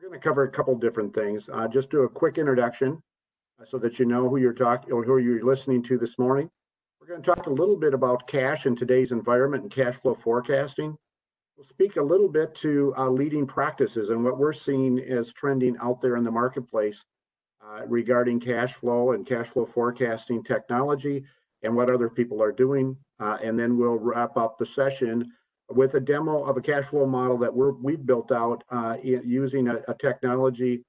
We're going to cover a couple different things. Just do a quick introduction so that you know who you're talking or who you're listening to this morning. We're going to talk a little bit about cash in today's environment and cash flow forecasting. We'll speak a little bit to leading practices and what we're seeing as trending out there in the marketplace regarding cash flow and cash flow forecasting technology and what other people are doing. And then we'll wrap up the session with a demo of a cash flow model that we've built out using a technology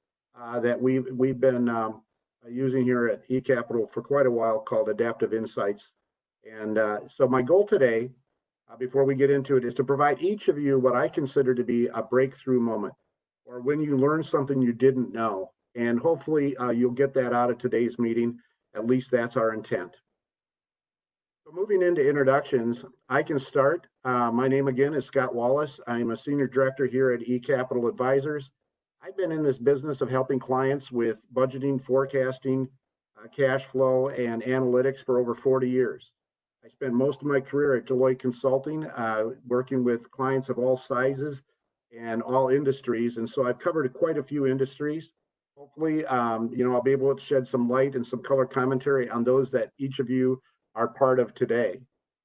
that we've been using here at eCapital for quite a while called Adaptive Insights. And so my goal today, before we get into it, is to provide each of you what I consider to be a breakthrough moment, or when you learn something you didn't know. And hopefully you'll get that out of today's meeting. At least that's our intent. So moving into introductions, I can start. My name again is Scott Wallace. I'm a senior director here at eCapital Advisors. I've been in this business of helping clients with budgeting, forecasting, cash flow, and analytics for over 40 years. I spent most of my career at Deloitte Consulting, working with clients of all sizes and all industries. And so I've covered quite a few industries. Hopefully, I'll be able to shed some light and some color commentary on those that each of you are part of today.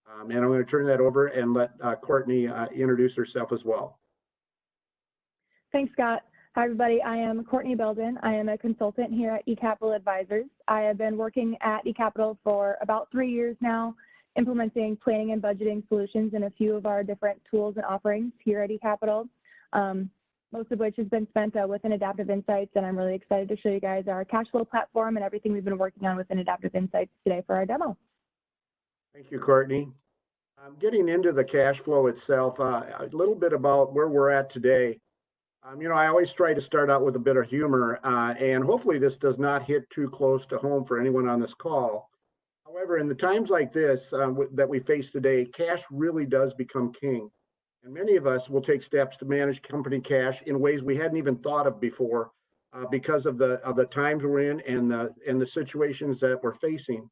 And I'm going to turn that over and let Courtney introduce herself as well. Thanks, Scott. Hi, everybody. I am Courtney Belden. I am a consultant here at eCapital Advisors. I have been working at eCapital for about 3 years now, implementing planning and budgeting solutions in a few of our different tools and offerings here at eCapital, most of which has been spent within Adaptive Insights, and I'm really excited to show you guys our cash flow platform and everything we've been working on within Adaptive Insights today for our demo. Thank you, Courtney. Getting into the cash flow itself, a little bit about where we're at today. I always try to start out with a bit of humor, and hopefully this does not hit too close to home for anyone on this call. However, in the times like this that we face today, cash really does become king. And many of us will take steps to manage company cash in ways we hadn't even thought of before because of the times we're in and the situations that we're facing.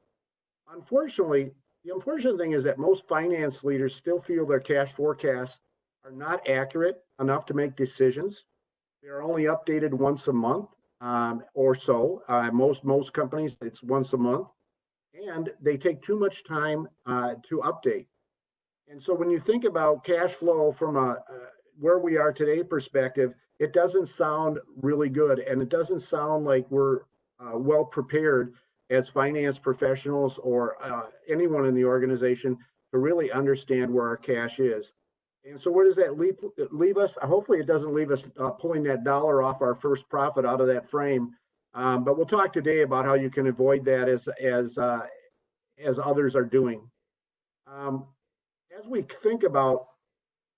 Unfortunately, the unfortunate thing is that most finance leaders still feel their cash forecasts are not accurate enough to make decisions. They are only updated once a month or so. Most companies, it's once a month. And they take too much time to update. And so when you think about cash flow from where we are today perspective, it doesn't sound really good. And it doesn't sound like we're well prepared as finance professionals or anyone in the organization to really understand where our cash is. And so where does that leave us? Hopefully it doesn't leave us pulling that dollar off our first profit out of that frame. But we'll talk today about how you can avoid that as others are doing. As we think about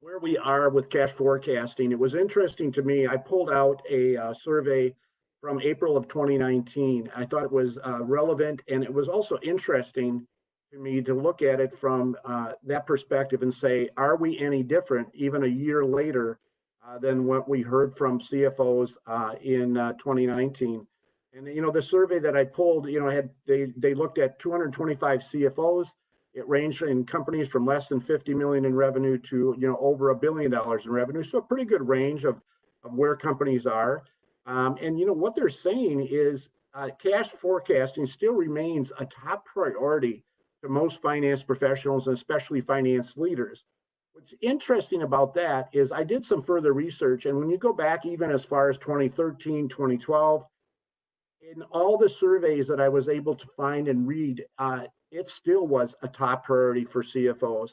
where we are with cash forecasting, it was interesting to me. I pulled out a survey from April of 2019. I thought it was relevant, and it was also interesting to me to look at it from that perspective and say, are we any different even a year later than what we heard from CFOs in 2019? And the survey that I pulled, they looked at 225 CFOs. It ranged in companies from less than 50 million in revenue to over $1 billion in revenue. So a pretty good range of where companies are. And what they're saying is cash forecasting still remains a top priority to most finance professionals and especially finance leaders. What's interesting about that is I did some further research, and when you go back even as far as 2013, 2012, in all the surveys that I was able to find and read, it still was a top priority for CFOs,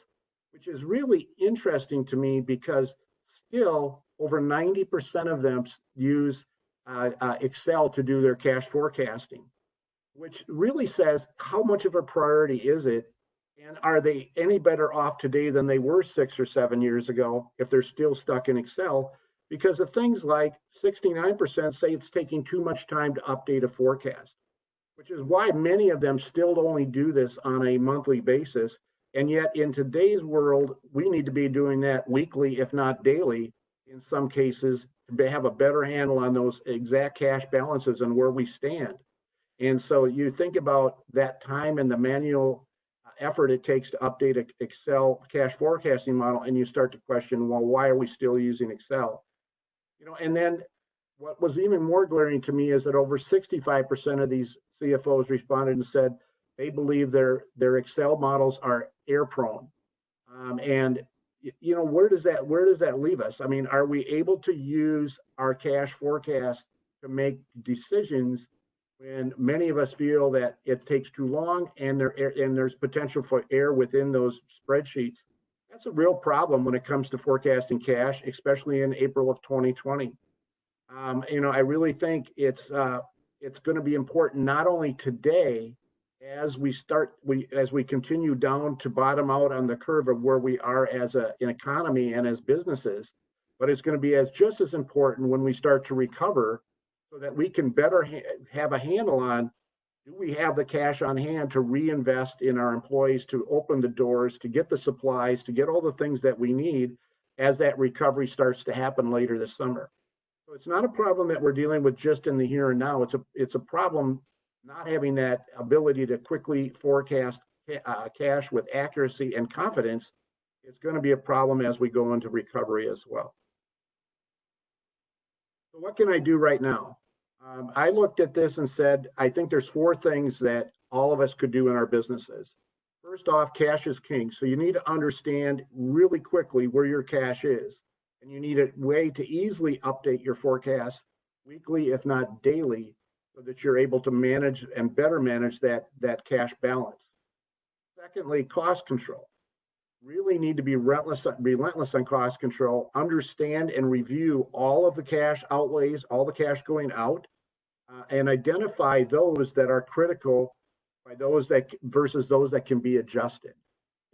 which is really interesting to me because still over 90% of them use Excel to do their cash forecasting, which really says how much of a priority is it, and are they any better off today than they were 6 or 7 years ago if they're still stuck in Excel? Because of things like 69% say it's taking too much time to update a forecast, which is why many of them still only do this on a monthly basis. And yet in today's world, we need to be doing that weekly, if not daily, in some cases, to have a better handle on those exact cash balances and where we stand. And so you think about that time and the manual effort it takes to update an Excel cash forecasting model, and you start to question, well, why are we still using Excel? And then what was even more glaring to me is that over 65% of these CFOs responded and said they believe their Excel models are error prone. And where does that leave us? I mean, are we able to use our cash forecast to make decisions when many of us feel that it takes too long and there's potential for error within those spreadsheets? That's a real problem when it comes to forecasting cash, especially in April of 2020. I really think it's going to be important not only today as we continue down to bottom out on the curve of where we are as an economy and as businesses, but it's going to be just as important when we start to recover, so that we can better have a handle on, do we have the cash on hand to reinvest in our employees, to open the doors, to get the supplies, to get all the things that we need as that recovery starts to happen later this summer. So it's not a problem that we're dealing with just in the here and now. It's a problem not having that ability to quickly forecast cash with accuracy and confidence. It's going to be a problem as we go into recovery as well. So what can I do right now? I looked at this and said, I think there's 4 things that all of us could do in our businesses. First off, cash is king. So you need to understand really quickly where your cash is. And you need a way to easily update your forecast weekly, if not daily, so that you're able to manage and better manage that cash balance. Secondly, cost control. Really need to be relentless on cost control. Understand and review all of the cash outlays, all the cash going out, and identify those that are critical by those that versus those that can be adjusted.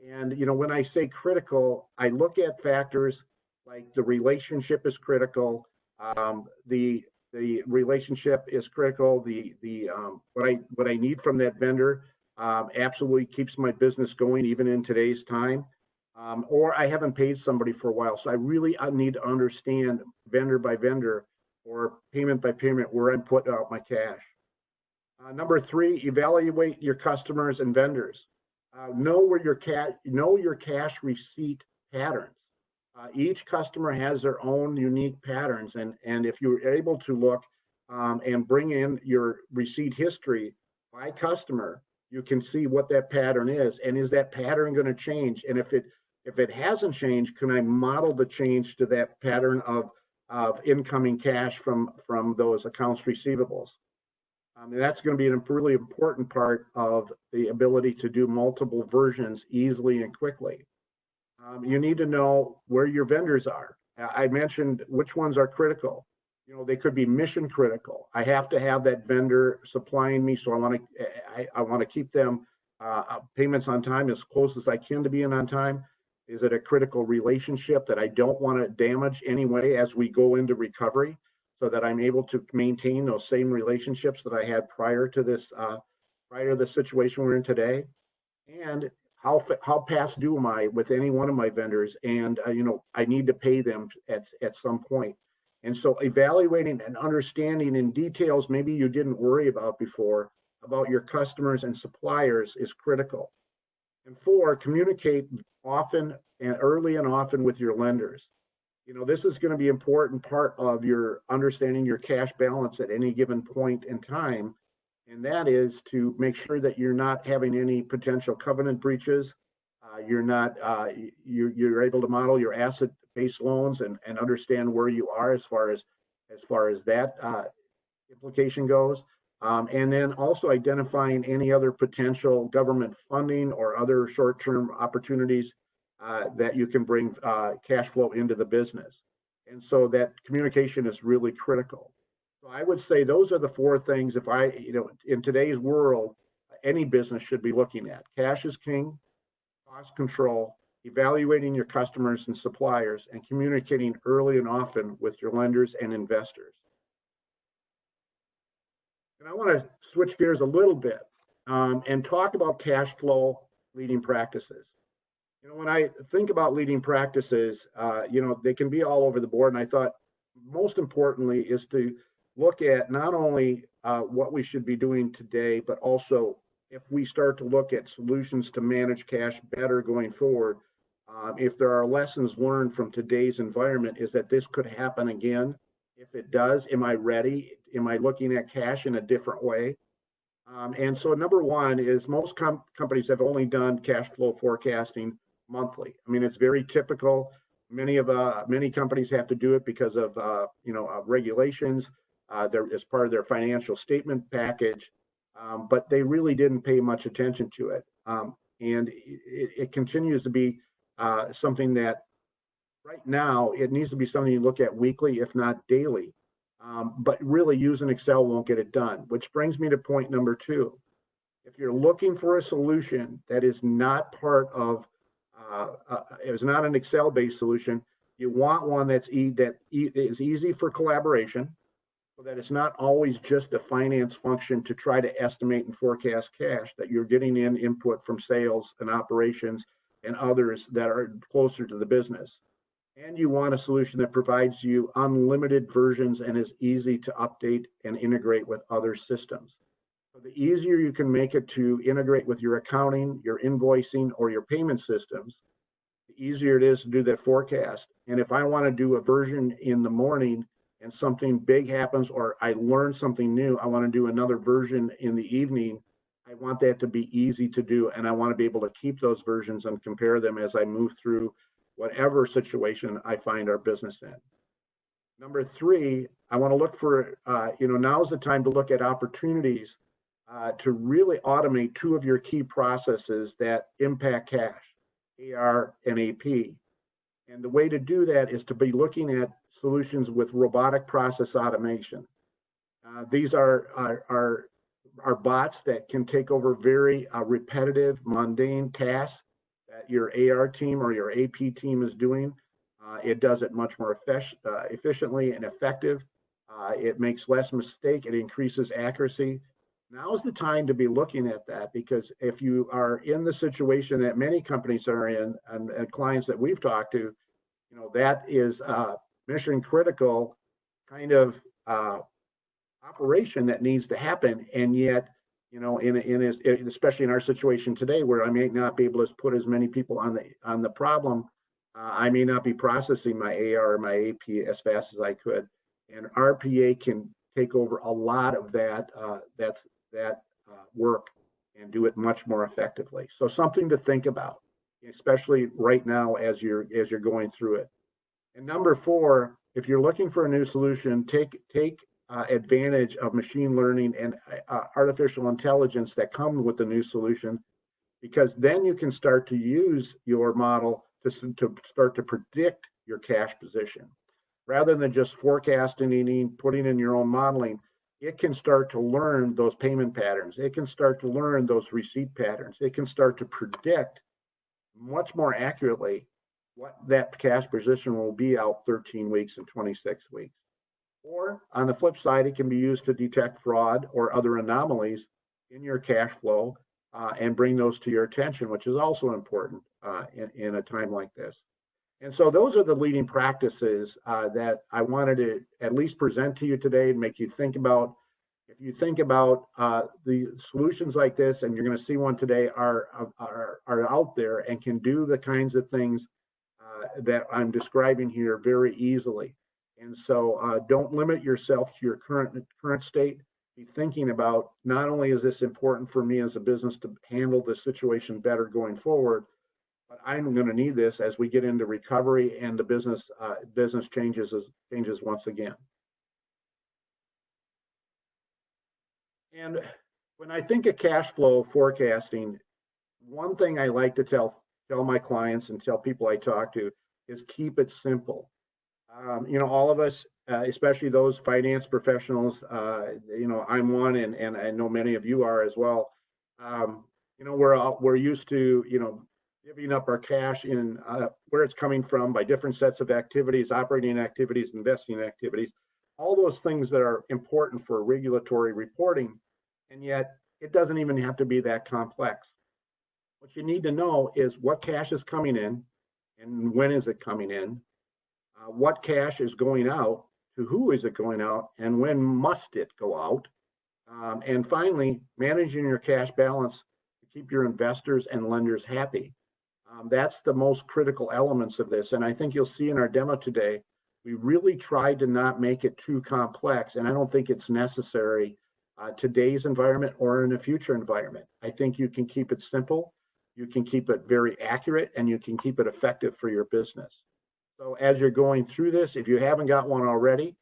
And when I say critical, I look at factors like the relationship is critical, the relationship is critical. What I need from that vendor absolutely keeps my business going even in today's time. Or I haven't paid somebody for a while, so I really need to understand vendor by vendor or payment by payment where I'm putting out my cash. Number 3, evaluate your customers and vendors. Know your cash receipt patterns. Each customer has their own unique patterns, and if you're able to look and bring in your receipt history by customer, you can see what that pattern is, and is that pattern going to change? And if it hasn't changed, can I model the change to that pattern of incoming cash from those accounts receivables? And that's going to be a really important part of the ability to do multiple versions easily and quickly. You need to know where your vendors are. I mentioned which ones are critical. They could be mission critical. I have to have that vendor supplying me, so I want to keep them payments on time as close as I can to being on time. Is it a critical relationship that I don't want to damage anyway as we go into recovery, so that I'm able to maintain those same relationships that I had prior to the situation we're in today? And how past due am I with any one of my vendors? And I need to pay them at some point. And so evaluating and understanding in details maybe you didn't worry about before about your customers and suppliers is critical. And 4, communicate often and early and often with your lenders. This is going to be an important part of your understanding your cash balance at any given point in time. And that is to make sure that you're not having any potential covenant breaches. You're able to model your asset-based loans and understand where you are as far as that implication goes. And then also identifying any other potential government funding or other short-term opportunities that you can bring cash flow into the business. And so that communication is really critical. So I would say those are the 4 things, in today's world, any business should be looking at. Cash is king, cost control, evaluating your customers and suppliers, and communicating early and often with your lenders and investors. And I want to switch gears a little bit and talk about cash flow leading practices. When I think about leading practices, they can be all over the board. And I thought most importantly is to look at not only what we should be doing today, but also if we start to look at solutions to manage cash better going forward, if there are lessons learned from today's environment, is that this could happen again If it does, am I ready? Am I looking at cash in a different way? And so number one is most companies have only done cash flow forecasting monthly. I mean, it's very typical. Many companies have to do it because of regulations. As part of their financial statement package, but they really didn't pay much attention to it. And it continues to be something that right now it needs to be something you look at weekly, if not daily. But really using Excel won't get it done, which brings me to point number two. If you're looking for a solution that is not part of, is not an Excel-based solution, you want one that is easy for collaboration, so that it's not always just a finance function to try to estimate and forecast cash, that you're getting in input from sales and operations and others that are closer to the business. And you want a solution that provides you unlimited versions and is easy to update and integrate with other systems. So the easier you can make it to integrate with your accounting, your invoicing, or your payment systems, the easier it is to do that forecast. And if I want to do a version in the morning and something big happens, or I learn something new, I want to do another version in the evening, I want that to be easy to do. And I want to be able to keep those versions and compare them as I move through whatever situation I find our business in. Number three, I want to look for, now's the time to look at opportunities to really automate two of your key processes that impact cash, AR and AP. And the way to do that is to be looking at solutions with robotic process automation. These are bots that can take over very repetitive, mundane tasks that your AR team or your AP team is doing. It does it much more efficiently and effective. It makes less mistake. It increases accuracy. Now is the time to be looking at that, because if you are in the situation that many companies are in, and clients that we've talked to, that is mission critical kind of operation that needs to happen. And yet, especially in our situation today, where I may not be able to put as many people on the problem, I may not be processing my AR or my AP as fast as I could. And RPA can take over a lot of that work and do it much more effectively. So something to think about, especially right now as you're going through it. And number four, if you're looking for a new solution, take advantage of machine learning and artificial intelligence that come with the new solution, because then you can start to use your model to start to predict your cash position. Rather than just forecasting and putting in your own modeling, it can start to learn those payment patterns. It can start to learn those receipt patterns. It can start to predict much more accurately what that cash position will be out 13 weeks and 26 weeks. Or on the flip side, it can be used to detect fraud or other anomalies in your cash flow and bring those to your attention, which is also important in a time like this. And so those are the leading practices that I wanted to at least present to you today and make you think about. If you think about the solutions like this, and you're going to see one today, are out there and can do the kinds of things that I'm describing here very easily. And so don't limit yourself to your current state. Be thinking about, not only is this important for me as a business to handle this situation better going forward, but I'm going to need this as we get into recovery and the business changes once again. And when I think of cash flow forecasting, one thing I like to tell my clients and tell people I talk to is keep it simple. All of us, especially those finance professionals, I'm one, and I know many of you are as well. We're used to, divvying up our cash in where it's coming from by different sets of activities, operating activities, investing activities, all those things that are important for regulatory reporting. And yet it doesn't even have to be that complex. What you need to know is what cash is coming in and when is it coming in, what cash is going out, to who is it going out, and when must it go out. And finally, managing your cash balance to keep your investors and lenders happy. That's the most critical elements of this. And I think you'll see in our demo today, We really tried to not make it too complex, and I don't think it's necessary today's environment or in a future environment. I think you can keep it simple, you can keep it very accurate, and you can keep it effective for your business. So as you're going through this, if you haven't got one already,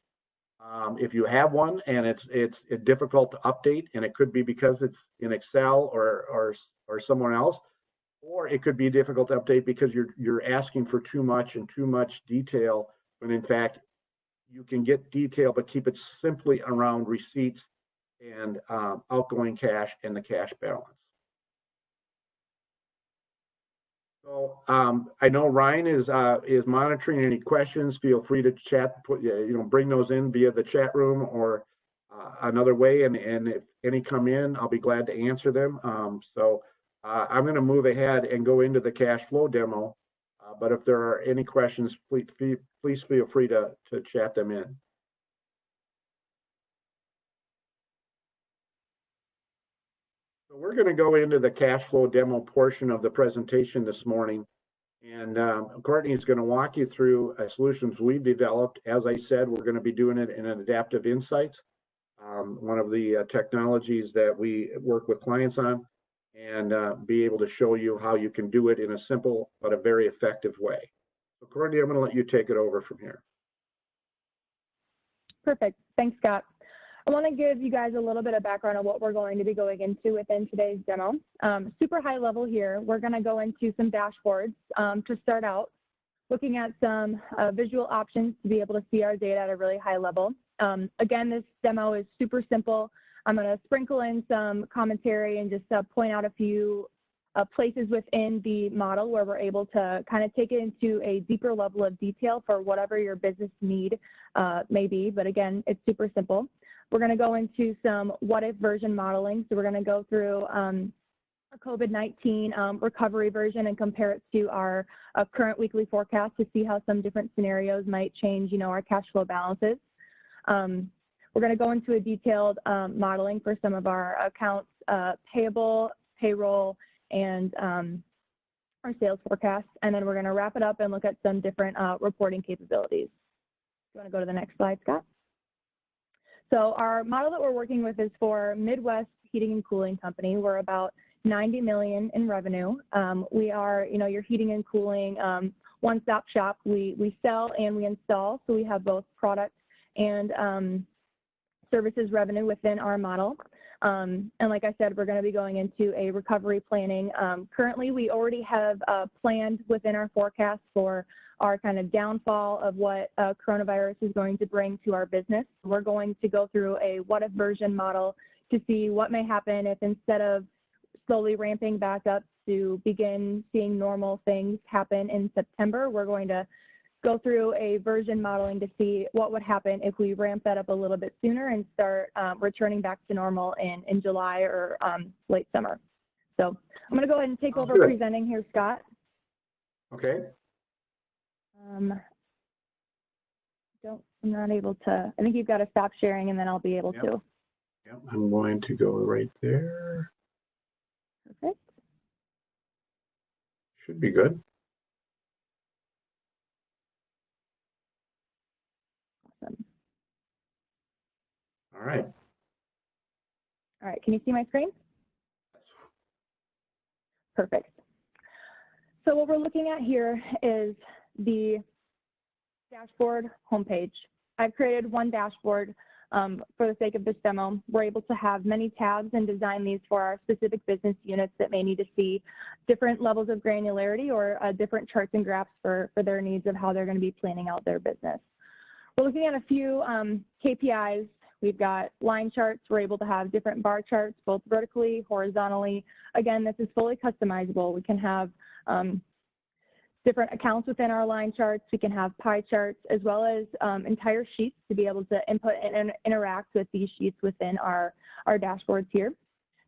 if you have one and it's difficult to update, and it could be because it's in Excel or somewhere else, or it could be difficult to update because you're asking for too much and too much detail, when in fact you can get detail but keep it simply around receipts and outgoing cash and the cash balance. So I know Ryan is monitoring any questions. Feel free to chat, bring those in via the chat room or another way. And if any come in, I'll be glad to answer them. I'm going to move ahead and go into the cash flow demo. But if there are any questions, please feel free to chat them in. So we're going to go into the cash flow demo portion of the presentation this morning. And Courtney is going to walk you through solutions we've developed. As I said, we're going to be doing it in an Adaptive Insights, one of the technologies that we work with clients on, and be able to show you how you can do it in a simple but a very effective way. So Courtney, I'm going to let you take it over from here. Perfect. Thanks, Scott. I want to give you guys a little bit of background on what we're going to be going into within today's demo. Super high level here, we're going to go into some dashboards to start out, looking at some visual options to be able to see our data at a really high level. Again, this demo is super simple. I'm going to sprinkle in some commentary and just point out a few places within the model where we're able to kind of take it into a deeper level of detail for whatever your business need may be. But again, it's super simple. We're going to go into some what-if version modeling. So we're going to go through a COVID-19 recovery version and compare it to our current weekly forecast to see how some different scenarios might change, our cash flow balances. We're going to go into a detailed modeling for some of our accounts payable, payroll, and our sales forecast. And then we're going to wrap it up and look at some different reporting capabilities. You want to go to the next slide, Scott? So our model that we're working with is for Midwest Heating and Cooling Company. We're about 90 million in revenue. We are, your heating and cooling one-stop shop. We sell and we install, so we have both product and services revenue within our model. And like I said, we're going to be going into a recovery planning. Currently, we already have planned within our forecast for our kind of downfall of what coronavirus is going to bring to our business. We're going to go through a what-if version model to see what may happen if instead of slowly ramping back up to begin seeing normal things happen in September, we're going to go through a version modeling to see what would happen if we ramp that up a little bit sooner and start returning back to normal in July or late summer. So I'm going to go ahead and take over presenting here, Scott. Okay. I'm not able to, I think you've got to stop sharing and then I'll be able to. Yep, I'm going to go right there. Perfect. Should be good. Awesome. All right. All right, can you see my screen? Perfect. So what we're looking at here is the dashboard homepage. I've created one dashboard for the sake of this demo. We're able to have many tabs and design these for our specific business units that may need to see different levels of granularity or different charts and graphs for their needs of how they're going to be planning out their business. We're looking at a few KPIs. We've got line charts. We're able to have different bar charts, both vertically, horizontally. Again, this is fully customizable. We can have different accounts within our line charts. We can have pie charts as well as entire sheets to be able to input and interact with these sheets within our dashboards here.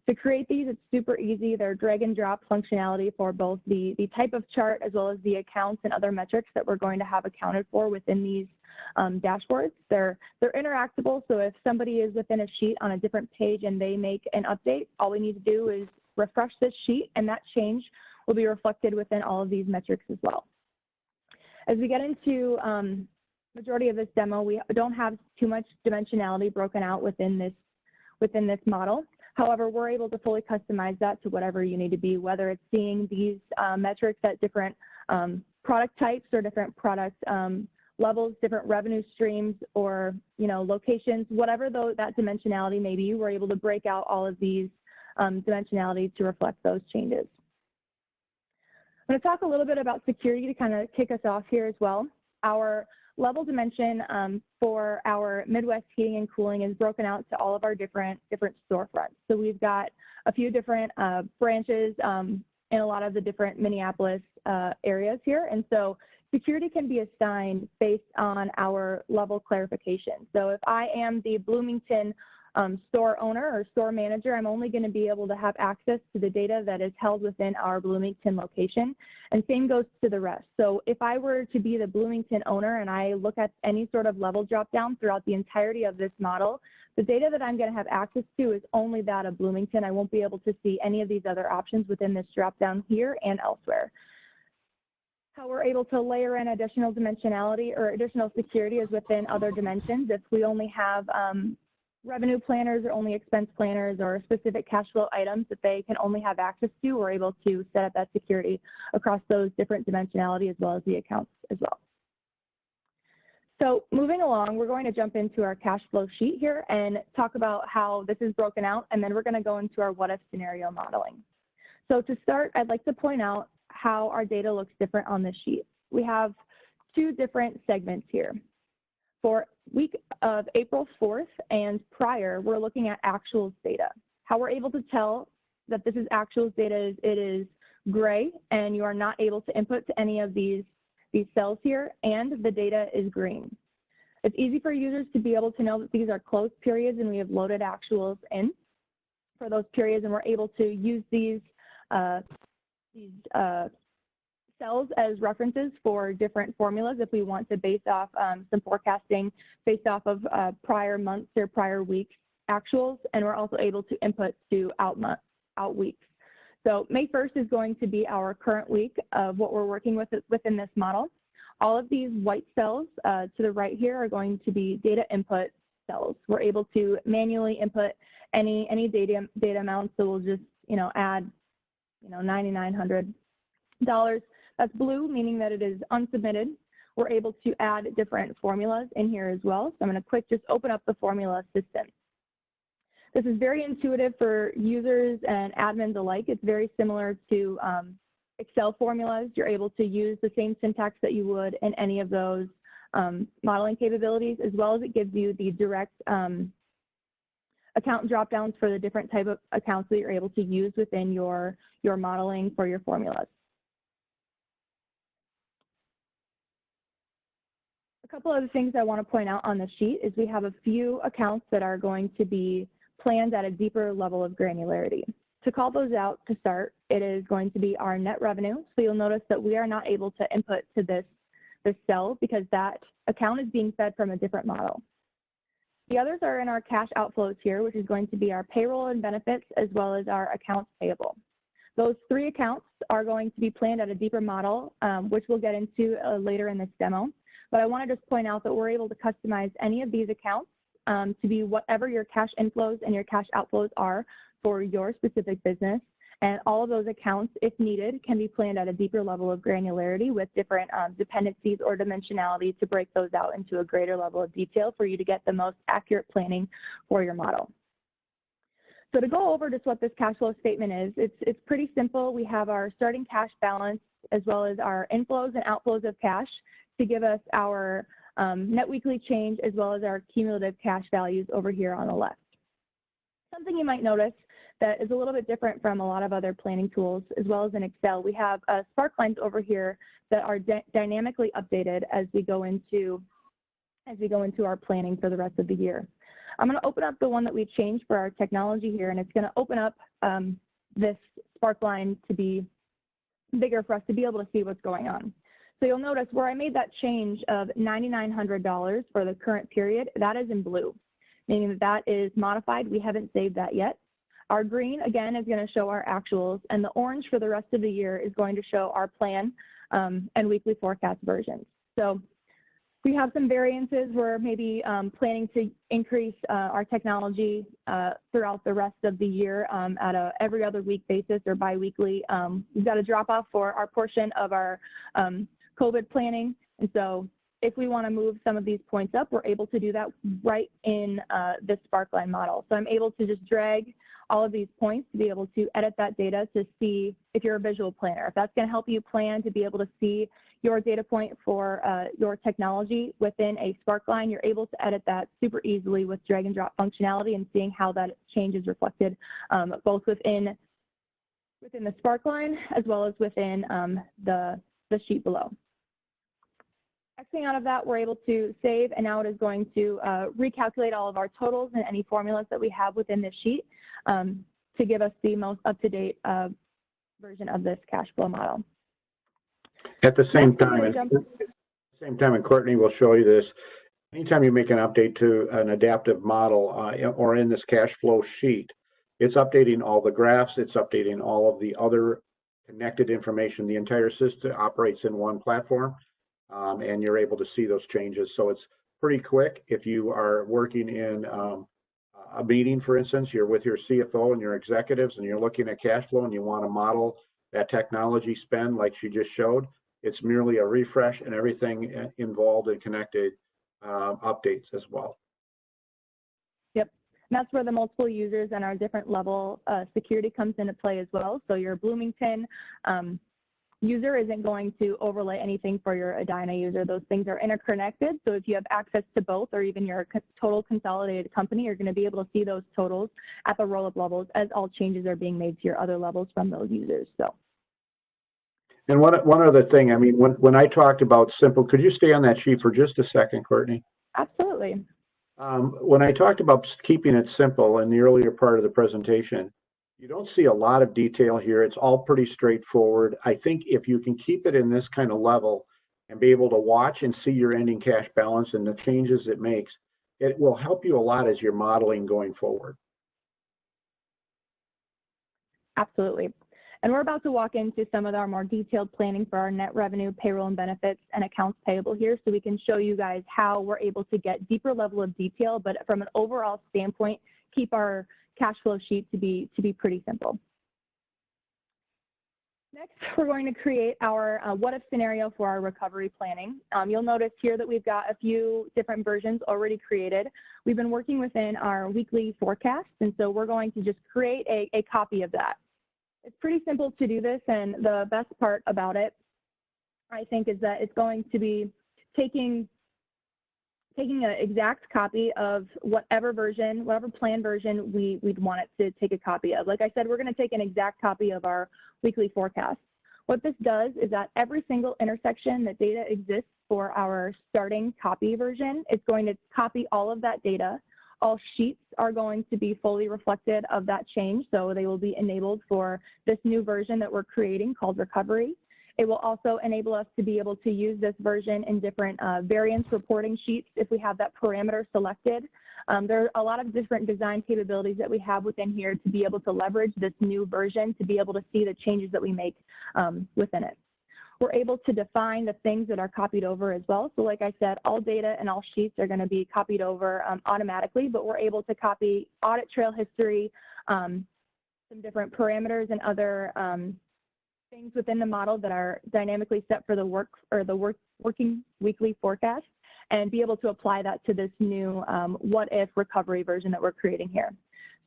To create these, it's super easy. They're drag and drop functionality for both the type of chart as well as the accounts and other metrics that we're going to have accounted for within these dashboards. They're interactable, so if somebody is within a sheet on a different page and they make an update, all we need to do is refresh this sheet and that change will be reflected within all of these metrics as well. As we get into majority of this demo, we don't have too much dimensionality broken out within this model. However, we're able to fully customize that to whatever you need to be, whether it's seeing these metrics at different product types or different product levels, different revenue streams, or locations, whatever that dimensionality may be, we're able to break out all of these dimensionality to reflect those changes. I'm going to talk a little bit about security to kind of kick us off here as well. Our level dimension for our Midwest heating and cooling is broken out to all of our different storefronts. So we've got a few different branches in a lot of the different Minneapolis areas here. And so security can be assigned based on our level clarification. So if I am the Bloomington store owner or store manager, I'm only going to be able to have access to the data that is held within our Bloomington location, and same goes to the rest. So if I were to be the Bloomington owner and I look at any sort of level drop down throughout the entirety of this model, the data that I'm going to have access to is only that of Bloomington. I won't be able to see any of these other options within this drop down here and elsewhere. How we're able to layer in additional dimensionality or additional security is within other dimensions. If we only have revenue planners or only expense planners or specific cash flow items that they can only have access to, we're able to set up that security across those different dimensionality as well as the accounts as well. So moving along, we're going to jump into our cash flow sheet here and talk about how this is broken out, and then we're going to go into our what if scenario modeling. So to start, I'd like to point out how our data looks different on this sheet. We have two different segments here. For week of April 4th and prior, we're looking at actuals data. How we're able to tell that this is actuals data is it is gray and you are not able to input to any of these cells here, and the data is green. It's easy for users to be able to know that these are closed periods and we have loaded actuals in for those periods, and we're able to use these cells as references for different formulas if we want to base off some forecasting based off of prior months or prior weeks actuals, and we're also able to input to out weeks. So May 1st is going to be our current week of what we're working with within this model. All of these white cells to the right here are going to be data input cells. We're able to manually input any data amounts, so we'll just add $9,900. That's blue, meaning that it is unsubmitted. We're able to add different formulas in here as well. So I'm going to just open up the formula system. This is very intuitive for users and admins alike. It's very similar to Excel formulas. You're able to use the same syntax that you would in any of those modeling capabilities, as well as it gives you the direct account dropdowns for the different type of accounts that you're able to use within your modeling for your formulas. A couple other things I want to point out on the sheet is we have a few accounts that are going to be planned at a deeper level of granularity. To call those out to start, it is going to be our net revenue. So you'll notice that we are not able to input to this cell because that account is being fed from a different model. The others are in our cash outflows here, which is going to be our payroll and benefits as well as our accounts payable. Those three accounts are going to be planned at a deeper model, which we'll get into later in this demo. But I want to just point out that we're able to customize any of these accounts to be whatever your cash inflows and your cash outflows are for your specific business. And all of those accounts, if needed, can be planned at a deeper level of granularity with different dependencies or dimensionality to break those out into a greater level of detail for you to get the most accurate planning for your model. So to go over just what this cash flow statement is, it's pretty simple. We have our starting cash balance as well as our inflows and outflows of cash to give us our net weekly change as well as our cumulative cash values over here on the left. Something you might notice that is a little bit different from a lot of other planning tools as well as in Excel, we have spark lines over here that are dynamically updated as we go into our planning for the rest of the year. I'm going to open up the one that we changed for our technology here, and it's going to open up this spark line to be bigger for us to be able to see what's going on. So you'll notice where I made that change of $9,900 for the current period, that is in blue, meaning that that is modified. We haven't saved that yet. Our green, again, is going to show our actuals, and the orange for the rest of the year is going to show our plan and weekly forecast versions. So We have some variances. We're maybe planning to increase our technology throughout the rest of the year at a every other week basis or biweekly. We've got a drop off for our portion of our COVID planning. And so if we want to move some of these points up, we're able to do that right in this Sparkline model. So I'm able to just drag all of these points to be able to edit that data to see if you're a visual planner. If that's going to help you plan to be able to see your data point for your technology within a Sparkline, you're able to edit that super easily with drag and drop functionality and seeing how that change is reflected both within the Sparkline as well as within the sheet below. Exiting out of that, we're able to save, and now it is going to recalculate all of our totals and any formulas that we have within this sheet to give us the most up-to-date version of this cash flow model. At the same time, and Courtney will show you this, anytime you make an update to an adaptive model or in this cash flow sheet, it's updating all the graphs, it's updating all of the other connected information. The entire system operates in one platform. And you're able to see those changes. So it's pretty quick. If you are working in a meeting, for instance, you're with your CFO and your executives and you're looking at cash flow and you want to model that technology spend like she just showed, it's merely a refresh and everything involved and connected updates as well. Yep. And that's where the multiple users and our different level security comes into play as well. So your Bloomington user isn't going to overlay anything for your Edina user. Those things are interconnected. So if you have access to both or even your total consolidated company, you're going to be able to see those totals at the roll-up levels as all changes are being made to your other levels from those users. So. And one other thing, I mean, when I talked about simple, could you stay on that sheet for just a second, Courtney? Absolutely. When I talked about keeping it simple in the earlier part of the presentation, you don't see a lot of detail here. It's all pretty straightforward. I think if you can keep it in this kind of level and be able to watch and see your ending cash balance and the changes it makes, it will help you a lot as you're modeling going forward. Absolutely. And we're about to walk into some of our more detailed planning for our net revenue, payroll and benefits, and accounts payable here, so we can show you guys how we're able to get deeper level of detail, but from an overall standpoint, keep our cash flow sheet to be pretty simple. Next, we're going to create our what-if scenario for our recovery planning. You'll notice here that we've got a few different versions already created. We've been working within our weekly forecast, and so we're going to just create a copy of that. It's pretty simple to do this, and the best part about it, I think, is that it's going to be taking an exact copy of whatever version, whatever plan version we'd want it to take a copy of. Like I said, we're going to take an exact copy of our weekly forecast. What this does is that every single intersection that data exists for our starting copy version, it's going to copy all of that data. All sheets are going to be fully reflected of that change, so they will be enabled for this new version that we're creating called Recovery. It will also enable us to be able to use this version in different variance reporting sheets if we have that parameter selected. There are a lot of different design capabilities that we have within here to be able to leverage this new version to be able to see the changes that we make within it. We're able to define the things that are copied over as well. So like I said, all data and all sheets are going to be copied over automatically, but we're able to copy audit trail history, some different parameters and other things within the model that are dynamically set for the working weekly forecast, and be able to apply that to this new what if recovery version that we're creating here.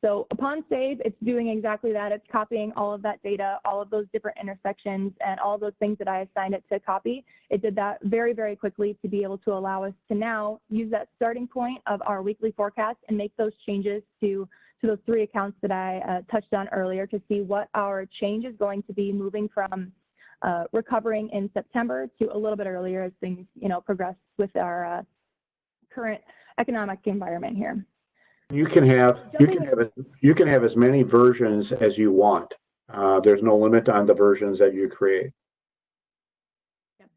So upon save, it's doing exactly that. It's copying all of that data, all of those different intersections, and all of those things that I assigned it to copy. It did that very, very quickly to be able to allow us to now use that starting point of our weekly forecast and make those changes to those three accounts that I touched on earlier to see what our change is going to be moving from recovering in September to a little bit earlier as things, progress with our current economic environment here. You can have as many versions as you want. There's no limit on the versions that you create.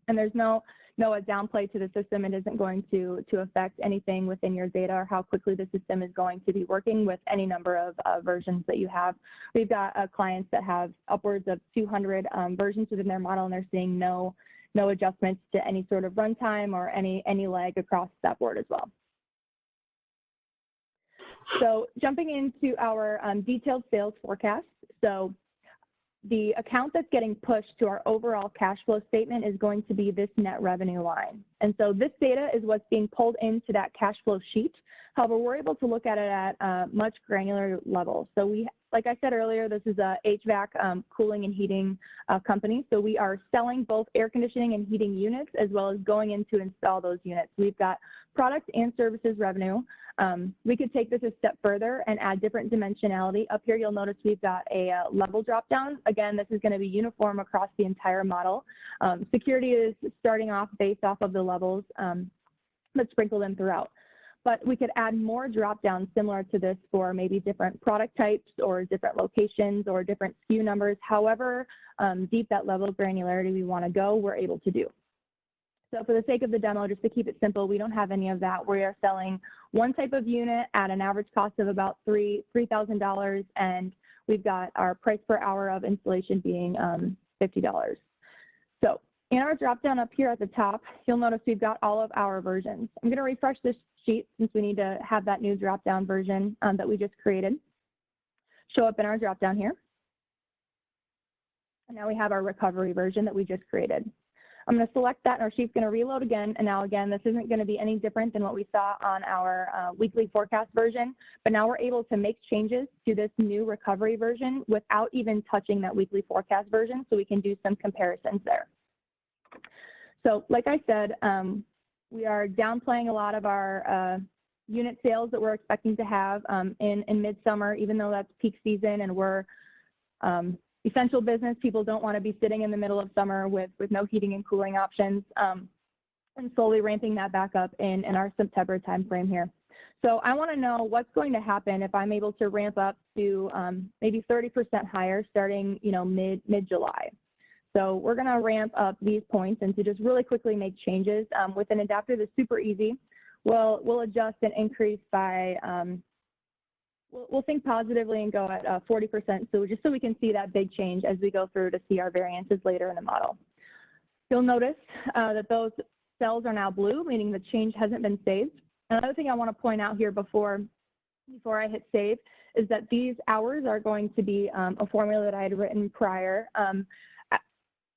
And there's no downplay to the system. It isn't going to affect anything within your data or how quickly the system is going to be working with any number of versions that you have. We've got clients that have upwards of 200 versions within their model, and they're seeing no no adjustments to any sort of runtime or any lag across that board as well. So jumping into our detailed sales forecast. So the account that's getting pushed to our overall cash flow statement is going to be this net revenue line. And so this data is what's being pulled into that cash flow sheet. However, we're able to look at it at a much granular level. So we, like I said earlier, this is a HVAC cooling and heating company. So we are selling both air conditioning and heating units as well as going in to install those units. We've got product and services revenue. We could take this a step further and add different dimensionality. Up here, you'll notice we've got a level drop down. Again, this is going to be uniform across the entire model. Security is starting off based off of the levels, but sprinkle them throughout. But we could add more drop downs similar to this for maybe different product types or different locations or different SKU numbers. However deep that level of granularity we want to go, we're able to do. So for the sake of the demo, just to keep it simple, we don't have any of that. We are selling one type of unit at an average cost of about $3,000, and we've got our price per hour of installation being $50. So in our drop down up here at the top, you'll notice we've got all of our versions. I'm going to refresh this sheet since we need to have that new drop down version that we just created show up in our drop down here. And now we have our recovery version that we just created. I'm going to select that and our sheet's going to reload again. And now again, this isn't going to be any different than what we saw on our weekly forecast version, but now we're able to make changes to this new recovery version without even touching that weekly forecast version, so we can do some comparisons there. So like I said, we are downplaying a lot of our unit sales that we're expecting to have in midsummer, even though that's peak season and we're essential business. People don't want to be sitting in the middle of summer with no heating and cooling options, and slowly ramping that back up in our September timeframe here. So I want to know what's going to happen if I'm able to ramp up to maybe 30% higher starting, mid-July. So we're going to ramp up these points and to just really quickly make changes with an adapter that's super easy. We'll adjust and increase by we'll think positively and go at 40%, so just so we can see that big change as we go through to see our variances later in the model. You'll notice that those cells are now blue, meaning the change hasn't been saved. Another thing I want to point out here before I hit save is that these hours are going to be a formula that I had written prior.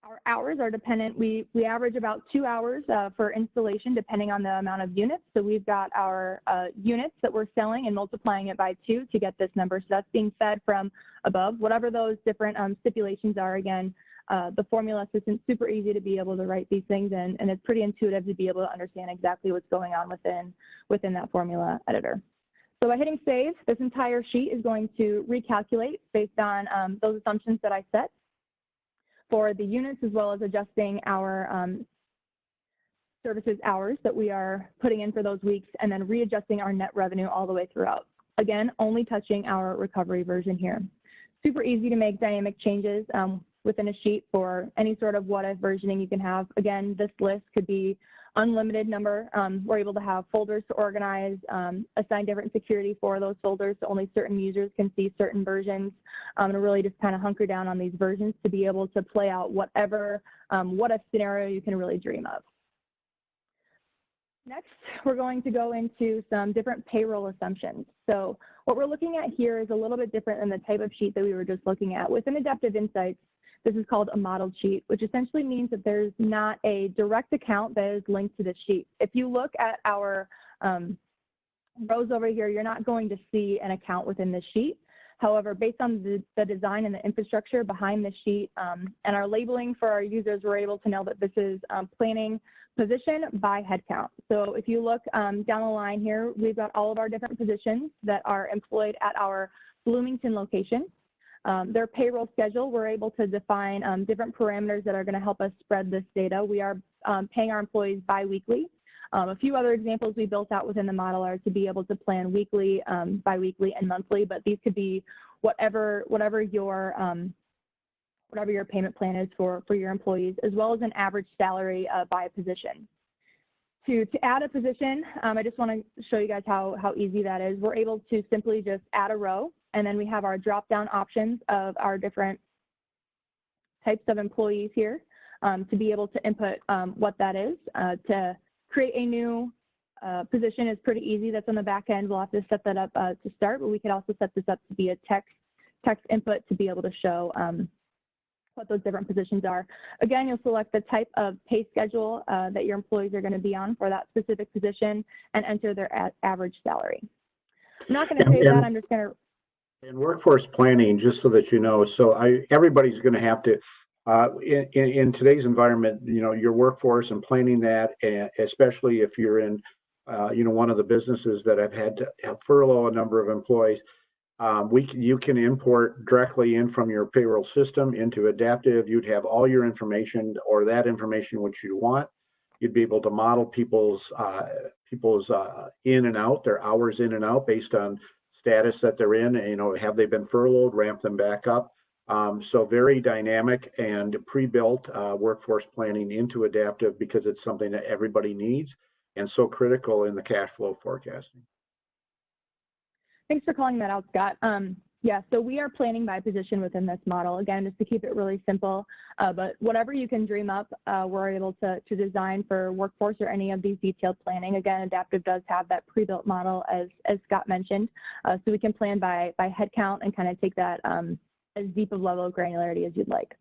Our hours are dependent. We average about 2 hours for installation depending on the amount of units. So we've got our units that we're selling and multiplying it by 2 to get this number. So that's being fed from above. Whatever those different stipulations are, again, the formula assistant's super easy to be able to write these things in, and it's pretty intuitive to be able to understand exactly what's going on within that formula editor. So by hitting save, this entire sheet is going to recalculate based on those assumptions that I set for the units, as well as adjusting our services hours that we are putting in for those weeks, and then readjusting our net revenue all the way throughout. Again, only touching our recovery version here. Super easy to make dynamic changes within a sheet for any sort of what-if versioning you can have. Again, this list could be unlimited number. We're able to have folders to organize, assign different security for those folders so only certain users can see certain versions, and really just kind of hunker down on these versions to be able to play out whatever what-if scenario you can really dream of. Next, we're going to go into some different payroll assumptions. So what we're looking at here is a little bit different than the type of sheet that we were just looking at. Within Adaptive Insights, this is called a modeled sheet, which essentially means that there's not a direct account that is linked to this sheet. If you look at our rows over here, you're not going to see an account within this sheet. However, based on the design and the infrastructure behind the sheet and our labeling for our users, we're able to know that this is planning position by headcount. So if you look down the line here, we've got all of our different positions that are employed at our Bloomington location. Their payroll schedule, we're able to define different parameters that are going to help us spread this data. We are paying our employees bi-weekly. A few other examples we built out within the model are to be able to plan weekly, bi-weekly, and monthly, but these could be whatever your payment plan is for your employees, as well as an average salary by a position. To add a position, I just want to show you guys how easy that is. We're able to simply just add a row, and then we have our drop-down options of our different types of employees here. to be able to input what that is. To create a new position is pretty easy. That's on the back end. We'll have to set that up to start, but we could also set this up to be a text input to be able to show what those different positions are. Again, you'll select the type of pay schedule that your employees are going to be on for that specific position and enter their average salary. I'm not going to save that. I'm just going to. In workforce planning, just so that you know, so everybody's going to have to, in today's environment, you know, your workforce and planning that, especially if you're in, you know, one of the businesses that have had to furlough a number of employees. You can import directly in from your payroll system into Adaptive. You'd have all your information or that information which you want. You'd be able to model people's in and out, their hours in and out based on status that they're in. You know, have they been furloughed, ramp them back up. So very dynamic and pre-built workforce planning into Adaptive because it's something that everybody needs and so critical in the cash flow forecasting. Thanks for calling that out, Scott. Yeah, so we are planning by position within this model, again, just to keep it really simple. But whatever you can dream up, we're able to design for workforce or any of these detailed planning. Again, Adaptive does have that pre-built model, as Scott mentioned. So we can plan by headcount and kind of take that as deep of level of granularity as you'd like.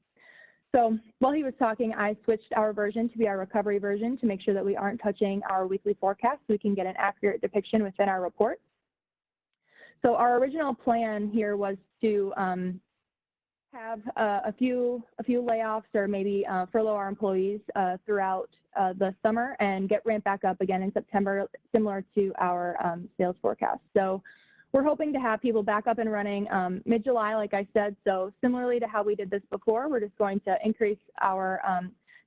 So while he was talking, I switched our version to be our recovery version to make sure that we aren't touching our weekly forecast so we can get an accurate depiction within our report. So our original plan here was to have a few layoffs or maybe furlough our employees throughout the summer and get ramped back up again in September, similar to our sales forecast. So we're hoping to have people back up and running mid-July, like I said. So similarly to how we did this before, we're just going to increase our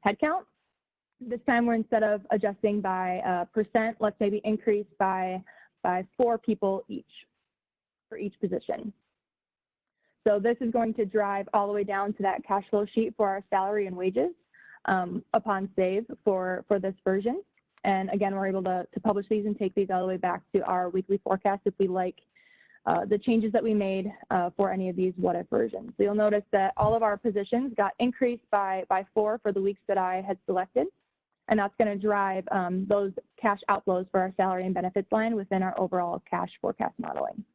headcount. This time we're, instead of adjusting by percent, let's maybe increase by 4 people each for each position. So this is going to drive all the way down to that cash flow sheet for our salary and wages upon save for this version. And again, we're able to publish these and take these all the way back to our weekly forecast if we like the changes that we made for any of these what-if versions. So you'll notice that all of our positions got increased by 4 for the weeks that I had selected. And that's going to drive those cash outflows for our salary and benefits line within our overall cash forecast modeling.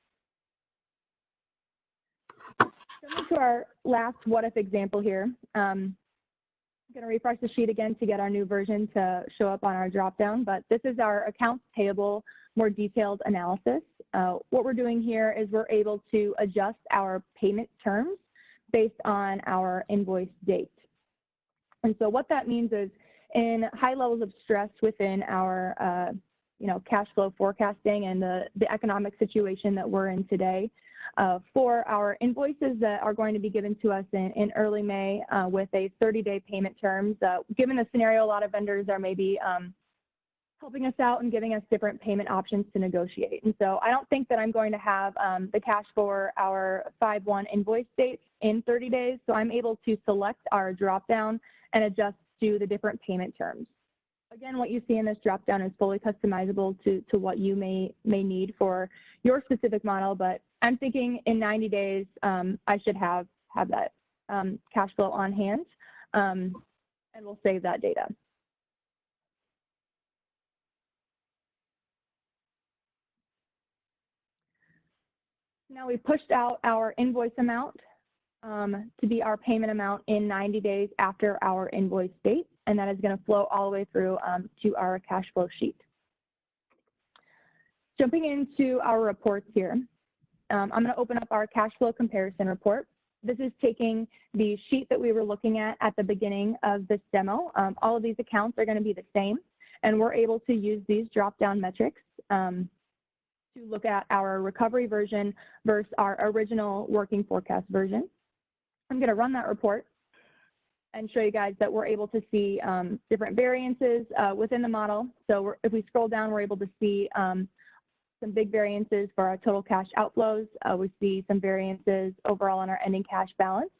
Coming to our last what-if example here, I'm going to refresh the sheet again to get our new version to show up on our dropdown, but this is our accounts payable, more detailed analysis. What we're doing here is we're able to adjust our payment terms based on our invoice date. And so what that means is in high levels of stress within our cash flow forecasting and the economic situation that we're in today, for our invoices that are going to be given to us in early May with a 30-day payment terms. Given the scenario, a lot of vendors are maybe helping us out and giving us different payment options to negotiate. And so I don't think that I'm going to have the cash for our 5/1 invoice dates in 30 days. So I'm able to select our dropdown and adjust to the different payment terms. Again, what you see in this dropdown is fully customizable to what you may need for your specific model, but I'm thinking in 90 days, I should have that cash flow on hand, and we'll save that data. Now we pushed out our invoice amount to be our payment amount in 90 days after our invoice date, and that is going to flow all the way through to our cash flow sheet. Jumping into our reports here, I'm going to open up our cash flow comparison report. This is taking the sheet that we were looking at the beginning of this demo. All of these accounts are going to be the same, and we're able to use these drop-down metrics to look at our recovery version versus our original working forecast version. I'm going to run that report and show you guys that we're able to see different variances within the model. So if we scroll down, we're able to see some big variances for our total cash outflows. We see some variances overall on our ending cash balance.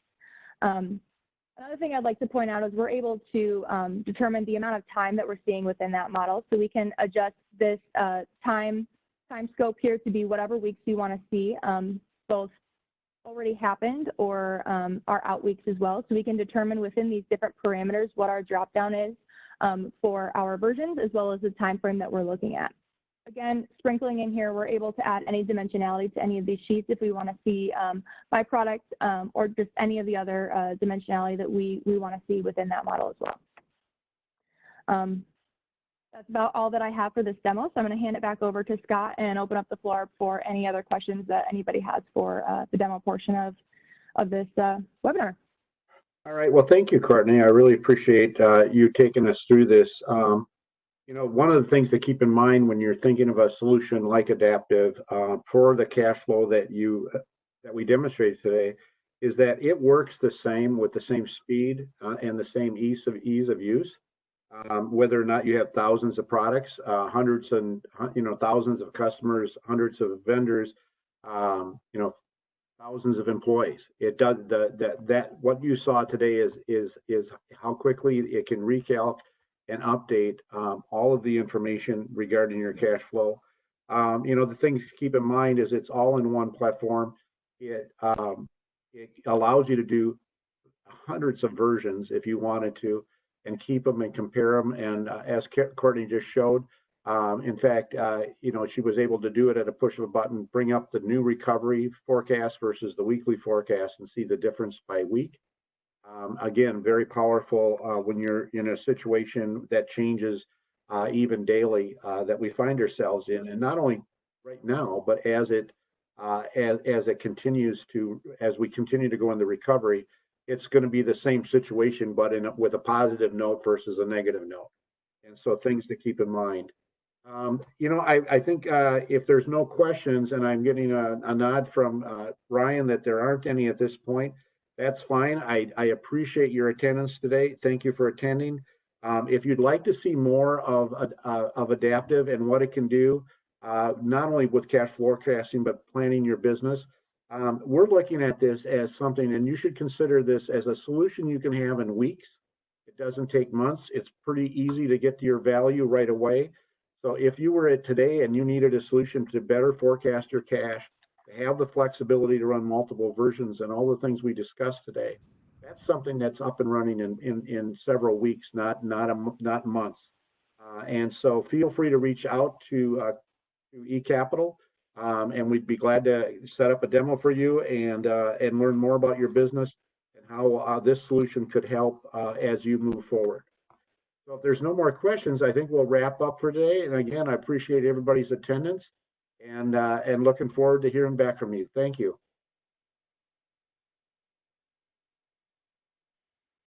Another thing I'd like to point out is we're able to determine the amount of time that we're seeing within that model. So we can adjust this time scope here to be whatever weeks you want to see, both already happened or are out weeks as well. So we can determine within these different parameters what our drop down is for our versions, as well as the time frame that we're looking at. Again, sprinkling in here, we're able to add any dimensionality to any of these sheets if we want to see by product or just any of the other dimensionality that we want to see within that model as well. That's about all that I have for this demo. So I'm going to hand it back over to Scott and open up the floor for any other questions that anybody has for the demo portion of this webinar. All right. Well, thank you, Courtney. I really appreciate you taking us through this. You know, one of the things to keep in mind when you're thinking of a solution like Adaptive for the cash flow that we demonstrated today is that it works the same with the same speed and the same ease of use. Whether or not you have thousands of products, hundreds and thousands of customers, hundreds of vendors, thousands of employees. It does that what you saw today is how quickly it can recalc and update all of the information regarding your cash flow. The things to keep in mind is it's all in one platform. It allows you to do hundreds of versions if you wanted to, and keep them and compare them. And as Courtney just showed, in fact, she was able to do it at a push of a button, bring up the new recovery forecast versus the weekly forecast and see the difference by week. Again, very powerful when you're in a situation that changes even daily that we find ourselves in, and not only right now, but as it continues to, as we continue to go into recovery, it's going to be the same situation, but with a positive note versus a negative note. And so things to keep in mind. I think if there's no questions, and I'm getting a nod from Ryan that there aren't any at this point, that's fine. I appreciate your attendance today. Thank you for attending. If you'd like to see more of Adaptive and what it can do, not only with cash forecasting, but planning your business, we're looking at this as something, and you should consider this as a solution you can have in weeks. It doesn't take months. It's pretty easy to get to your value right away. So if you were at today and you needed a solution to better forecast your cash, to have the flexibility to run multiple versions and all the things we discussed today, that's something that's up and running in several weeks, not months. And so feel free to reach out to eCapital, and we'd be glad to set up a demo for you and learn more about your business and how this solution could help as you move forward. So if there's no more questions, I think we'll wrap up for today. And again, I appreciate everybody's attendance and looking forward to hearing back from you. Thank you.